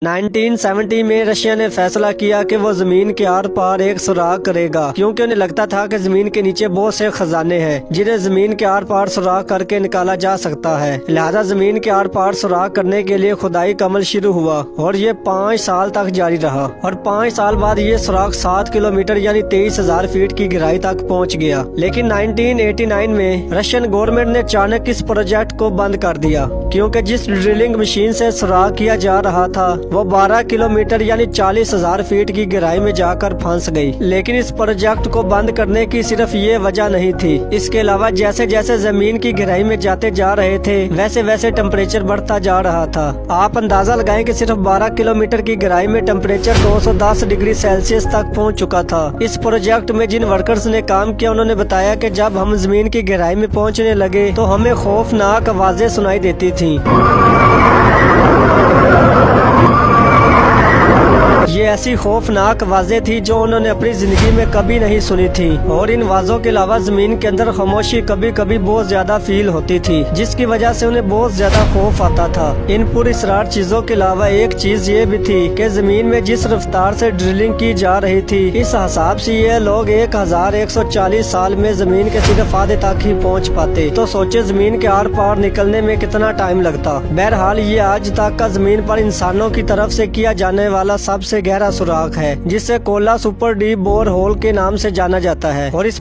1970 में रशिया ने फैसला किया कि वो जमीन के आर पार एक सुराग करेगा, क्योंकि उन्हें लगता था कि जमीन के नीचे बहुत से खजाने हैं जिन्हें जमीन के आर पार सुराग करके निकाला जा सकता है। लिहाजा जमीन के आर पार सुराग करने के लिए खुदाई का अमल शुरू हुआ और ये 5 साल तक जारी रहा और 5 साल बाद ये सुराग 7 किलोमीटर यानी 23,000 फीट की गहराई तक पहुँच गया। लेकिन 1989 में रशियन गवर्नमेंट ने अचानक इस प्रोजेक्ट को बंद कर दिया, क्योंकि जिस ड्रिलिंग मशीन से सुराग किया जा रहा था वो 12 किलोमीटर यानी 40,000 फीट की गहराई में जाकर फंस गई। लेकिन इस प्रोजेक्ट को बंद करने की सिर्फ ये वजह नहीं थी, इसके अलावा जैसे जैसे जमीन की गहराई में जाते जा रहे थे वैसे वैसे टेम्परेचर बढ़ता जा रहा था। आप अंदाजा लगाएं कि सिर्फ 12 किलोमीटर की गहराई में टेम्परेचर 210 डिग्री सेल्सियस तक पहुंच चुका था। इस प्रोजेक्ट में जिन वर्कर्स ने काम किया उन्होंने बताया कि जब हम जमीन की गहराई में पहुंचने लगे तो हमें खौफनाक आवाजें सुनाई देती थी। ये ऐसी खौफनाक आवाजें थी जो उन्होंने अपनी जिंदगी में कभी नहीं सुनी थी, और इन आवाजों के अलावा जमीन के अंदर खामोशी कभी कभी बहुत ज्यादा फील होती थी, जिसकी वजह से उन्हें बहुत ज्यादा खौफ आता था। इन पुरअसरार चीजों के अलावा एक चीज ये भी थी कि जमीन में जिस रफ्तार से ड्रिलिंग की जा रही थी, इस हिसाब से ये लोग 1140 साल में जमीन के सिर्फ आधे तक ही पहुँच पाते। तो सोचे जमीन के आर पार निकलने में कितना टाइम लगता। बहरहाल ये आज तक का जमीन पर इंसानों की तरफ से किया जाने वाला सबसे गहरा सुराग है, जिसे Kola super deep bore hole के नाम से जाना जाता है। और इस